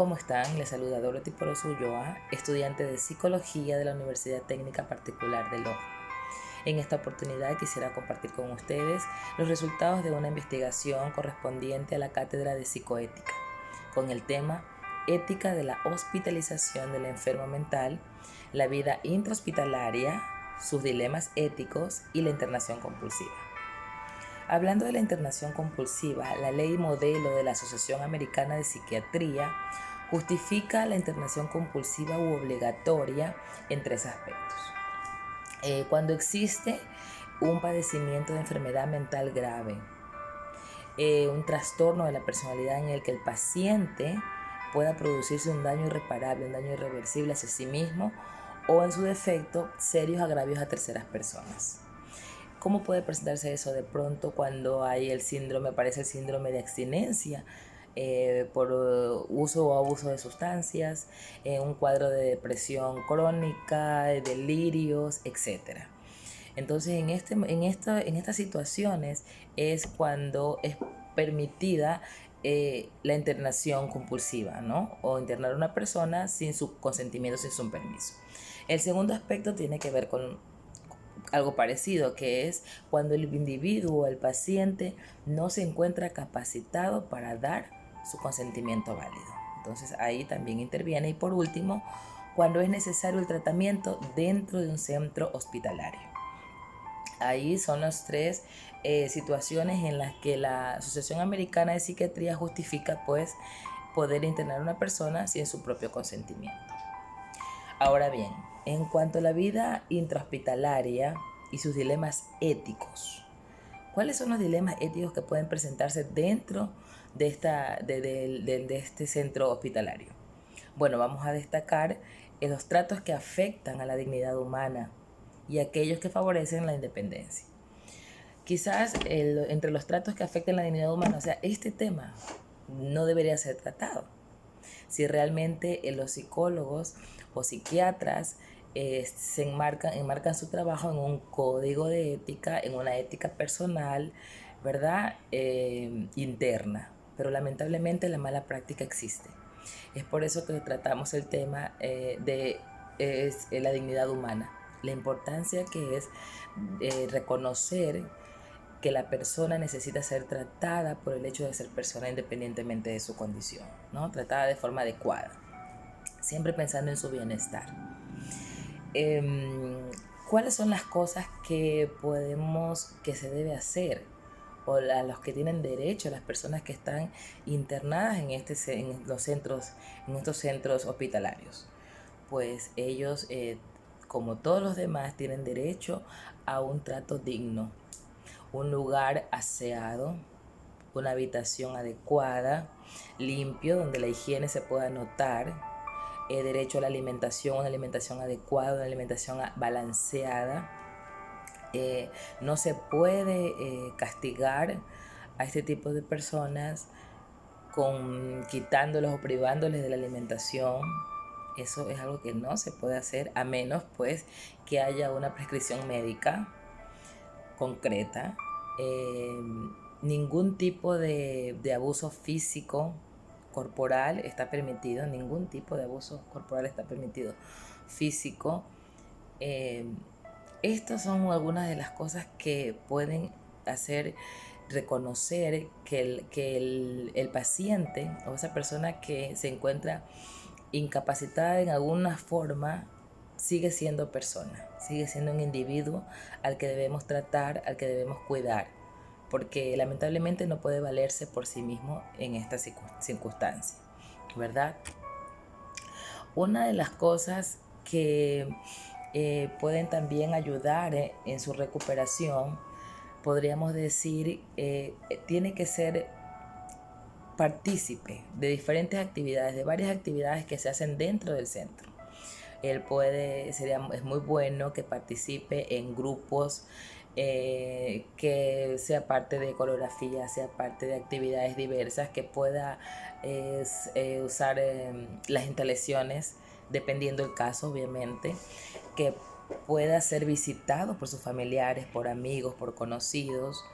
¿Cómo están? Les saluda Dorothy Poroso Ulloa, estudiante de Psicología de la Universidad Técnica Particular de Loja. En esta oportunidad quisiera compartir con ustedes los resultados de una investigación correspondiente a la Cátedra de Psicoética, con el tema Ética de la hospitalización del enfermo mental, la vida intrahospitalaria, sus dilemas éticos y la internación compulsiva. Hablando de la internación compulsiva, la ley modelo de la Asociación Americana de Psiquiatría justifica la internación compulsiva u obligatoria en tres aspectos. Cuando existe un padecimiento de enfermedad mental grave, un trastorno de la personalidad en el que el paciente pueda producirse un daño irreparable, un daño irreversible hacia sí mismo o, en su defecto, serios agravios a terceras personas. ¿Cómo puede presentarse eso de pronto cuando hay el síndrome, aparece el síndrome de abstinencia por uso o abuso de sustancias, un cuadro de depresión crónica, delirios, etcétera? Entonces, en estas situaciones es cuando es permitida la internación compulsiva, ¿no? O internar a una persona sin su consentimiento, sin su permiso. El segundo aspecto tiene que ver con algo parecido, que es cuando el individuo, el paciente, no se encuentra capacitado para dar su consentimiento válido. Entonces ahí también interviene. Y por último, cuando es necesario el tratamiento dentro de un centro hospitalario. Ahí son las tres situaciones en las que la Asociación Americana de Psiquiatría justifica pues poder internar a una persona sin su propio consentimiento. Ahora bien, en cuanto a la vida intrahospitalaria y sus dilemas éticos, ¿cuáles son los dilemas éticos que pueden presentarse dentro de este centro hospitalario? Bueno, vamos a destacar los tratos que afectan a la dignidad humana y aquellos que favorecen la independencia. Quizás entre los tratos que afectan la dignidad humana, o sea, este tema no debería ser tratado. Si realmente los psicólogos o psiquiatras enmarcan su trabajo en un código de ética, en una ética personal, ¿verdad? Interna. Pero lamentablemente la mala práctica existe. Es por eso que tratamos el tema de la dignidad humana, la importancia que es reconocer que la persona necesita ser tratada por el hecho de ser persona independientemente de su condición, ¿no? Tratada de forma adecuada, siempre pensando en su bienestar. ¿Cuáles son las cosas que se debe hacer? O a los que tienen derecho, las personas que están internadas en estos centros hospitalarios. Pues ellos, como todos los demás, tienen derecho a un trato digno, un lugar aseado, una habitación adecuada, limpio, donde la higiene se pueda notar, derecho a la alimentación, una alimentación adecuada, una alimentación balanceada. No se puede castigar a este tipo de personas quitándolos o privándoles de la alimentación. Eso es algo que no se puede hacer a menos pues que haya una prescripción médica concreta. Ningún tipo de abuso físico corporal está permitido, ningún tipo de abuso corporal está permitido físico. Estas son algunas de las cosas que pueden hacer reconocer que el paciente o esa persona que se encuentra incapacitada en alguna forma sigue siendo persona, sigue siendo un individuo al que debemos tratar, al que debemos cuidar, porque lamentablemente no puede valerse por sí mismo en esta circunstancia, ¿verdad? Una de las cosas que pueden también ayudar en su recuperación, podríamos decir, tiene que ser partícipe de diferentes actividades, de varias actividades que se hacen dentro del centro. Es muy bueno que participe en grupos, que sea parte de coreografía, sea parte de actividades diversas, que pueda usar las instalaciones, dependiendo del caso, obviamente, que pueda ser visitado por sus familiares, por amigos, por conocidos,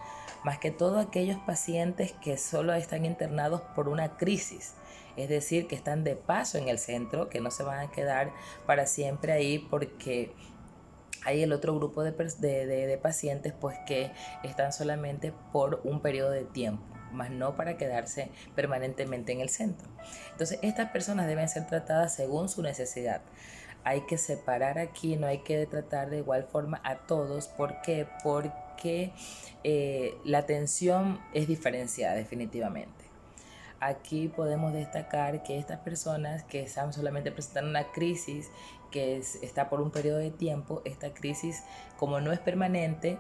más que todo aquellos pacientes que solo están internados por una crisis es decir, que están de paso en el centro, que no se van a quedar para siempre ahí, porque hay el otro grupo de pacientes pues que están solamente por un periodo de tiempo, más no para quedarse permanentemente en el centro. Entonces estas personas deben ser tratadas según su necesidad. Hay que separar aquí, no hay que tratar de igual forma a todos. ¿Por qué? Porque la atención es diferenciada definitivamente. Aquí podemos destacar que estas personas que están solamente presentando una crisis que está por un periodo de tiempo, esta crisis, como no es permanente,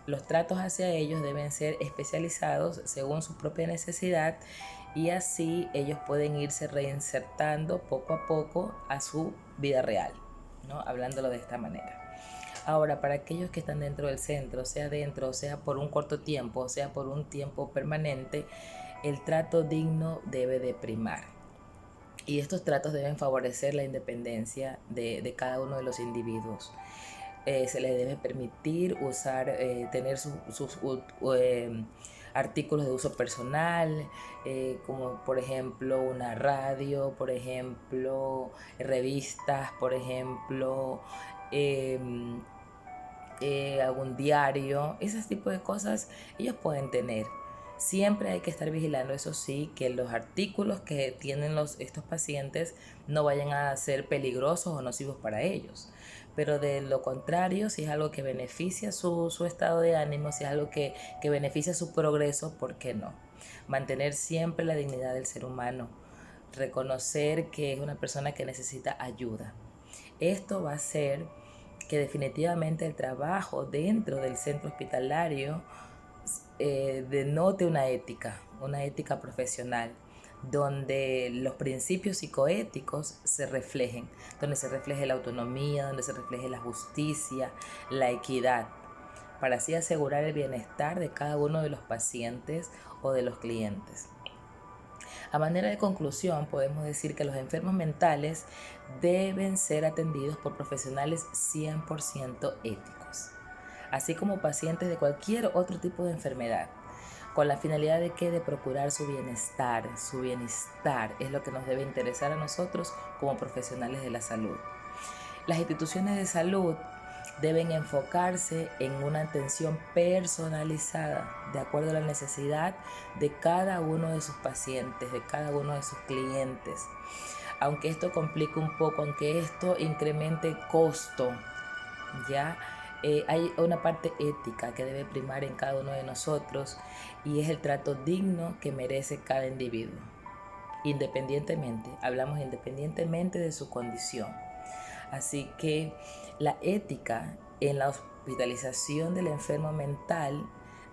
los tratos hacia ellos deben ser especializados según su propia necesidad, y así ellos pueden irse reinsertando poco a poco a su vida real, ¿no? Hablándolo de esta manera. Ahora, para aquellos que están dentro del centro, sea dentro, sea por un corto tiempo, sea por un tiempo permanente, el trato digno debe de primar. Y estos tratos deben favorecer la independencia de cada uno de los individuos. Se les debe permitir usar, tener sus artículos de uso personal, como por ejemplo una radio, por ejemplo revistas, por ejemplo algún diario, ese tipo de cosas ellos pueden tener. Siempre hay que estar vigilando, eso sí, que los artículos que tienen estos pacientes no vayan a ser peligrosos o nocivos para ellos. Pero de lo contrario, si es algo que beneficia su estado de ánimo, si es algo que beneficia su progreso, ¿por qué no? Mantener siempre la dignidad del ser humano, reconocer que es una persona que necesita ayuda. Esto va a hacer que definitivamente el trabajo dentro del centro hospitalario denote una ética profesional, donde los principios psicoéticos se reflejen, donde se refleje la autonomía, donde se refleje la justicia, la equidad, para así asegurar el bienestar de cada uno de los pacientes o de los clientes. A manera de conclusión, podemos decir que los enfermos mentales deben ser atendidos por profesionales 100% éticos, así como pacientes de cualquier otro tipo de enfermedad, con la finalidad de que de procurar su bienestar es lo que nos debe interesar a nosotros como profesionales de la salud. Las instituciones de salud deben enfocarse en una atención personalizada de acuerdo a la necesidad de cada uno de sus pacientes, de cada uno de sus clientes. Aunque esto complique un poco, aunque esto incremente costo, ya hay una parte ética que debe primar en cada uno de nosotros, y es el trato digno que merece cada individuo, independientemente de su condición. Así que la ética en la hospitalización del enfermo mental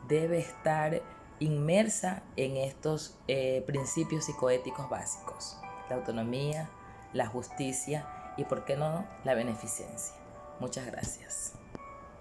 debe estar inmersa en estos principios psicoéticos básicos: la autonomía, la justicia y, ¿por qué no?, la beneficencia. Muchas gracias.